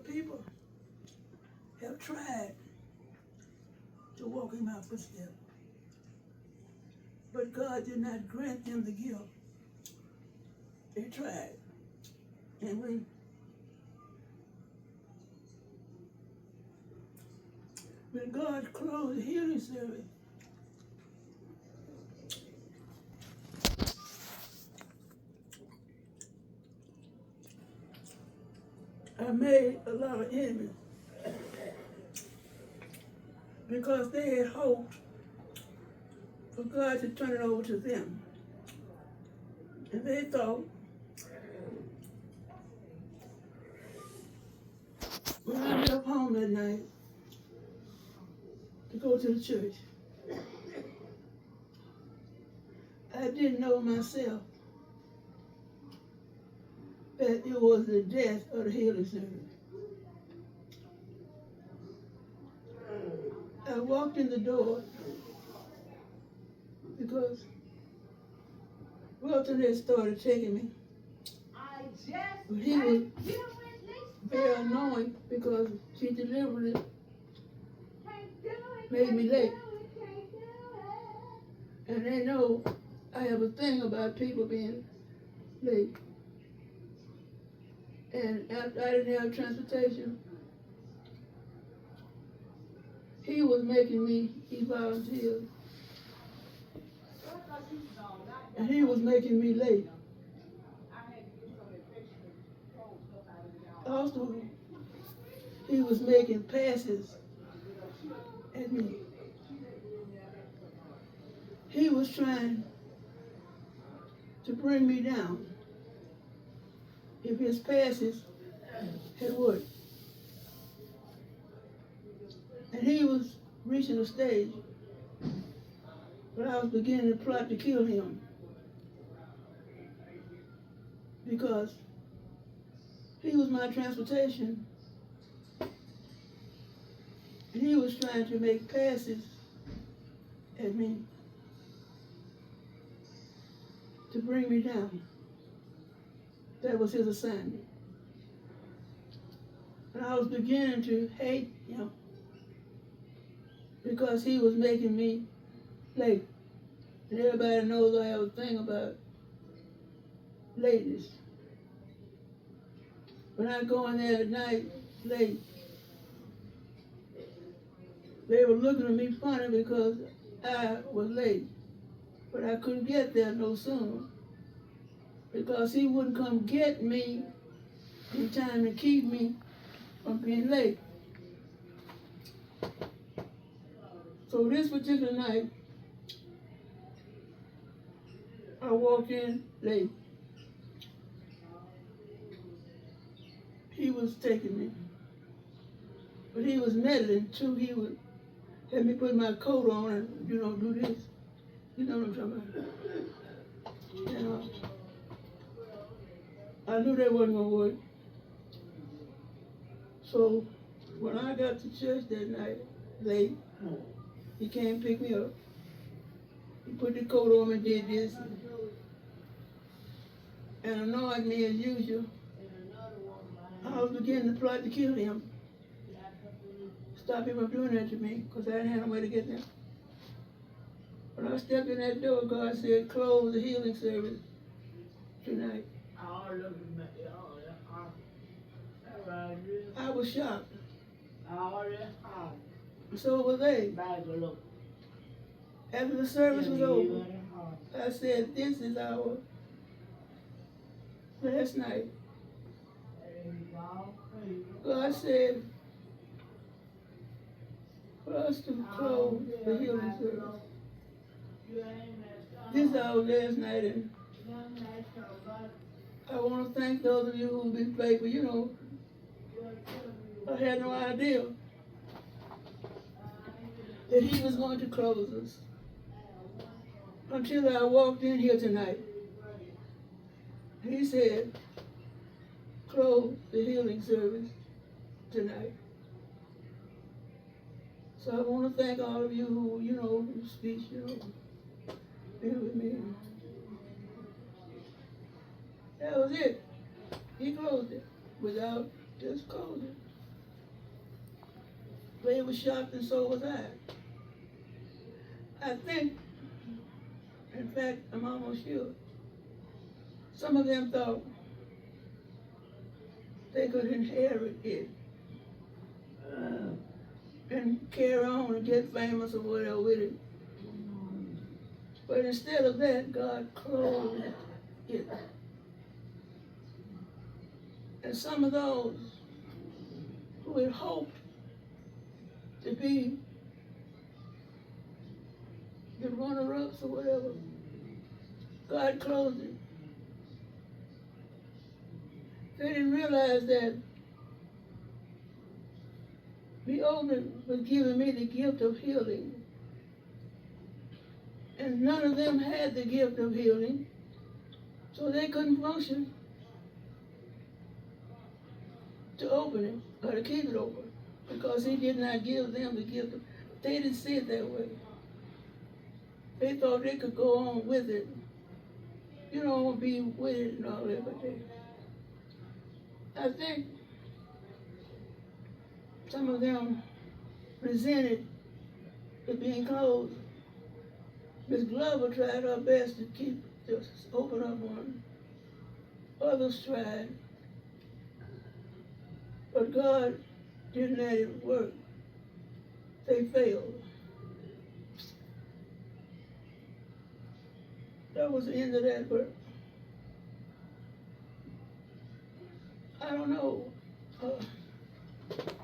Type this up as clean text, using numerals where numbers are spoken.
people have tried to walk in my footsteps, but God did not grant them the gift. They tried. And when God closed the healing service, I made a lot of enemies because they had hoped for God to turn it over to them. And they thought, when I left home that night to go to the church, I didn't know myself that it was the death of the healing service. I walked in the door because Wilton had started taking me. But he was very annoying because she deliberately made me late. And they know I have a thing about people being late. And after I didn't have transportation, he was making me, he volunteered, and he was making me late. Also, he was making passes at me. He was trying to bring me down if his passes had worked. And he was reaching a stage where I was beginning to plot to kill him because he was my transportation and he was trying to make passes at me to bring me down. That was his assignment. And I was beginning to hate him because he was making me late. And everybody knows I have a thing about lateness. When I go in there at night late, they were looking at me funny because I was late. But I couldn't get there no sooner because he wouldn't come get me in time to keep me from being late. So this particular night, I walked in late. He was taking me, but he was meddling too. He would have me put my coat on and, do this. You know what I'm talking about? And I knew that wasn't gonna work. So when I got to church that night, late, he came pick me up. He put the coat on and did this and annoyed me as usual. I was beginning to plot to kill him. Stop him from doing that to me because I didn't have no way to get there. When I stepped in that door, God said, close the healing service tonight. I was shocked. So was they. After the service was over, I said, this is our last night. God said for us to close the healing service. This is our last night, and I want to thank those of you who've been faithful. I had no idea that he was going to close us until I walked in here tonight. He said, close the healing service tonight. So I want to thank all of you who, who speak, been with me. That was it. He closed it without just closing. They were shocked and so was I. I think, in fact, I'm almost sure, some of them thought they could inherit it and carry on and get famous or whatever with it. But instead of that, God closed it. And some of those who had hoped to be the runner-ups or whatever, God closed it. They didn't realize that Beethoven was giving me the gift of healing. And none of them had the gift of healing, so they couldn't function to open it or to keep it open because he did not give them the gift. They didn't see it that way. They thought they could go on with it. You know, be with it and all that, but I think some of them resented it being closed. Miss Glover tried her best to just open up one. Others tried, but God didn't let it work. They failed. That was the end of that, but I don't know.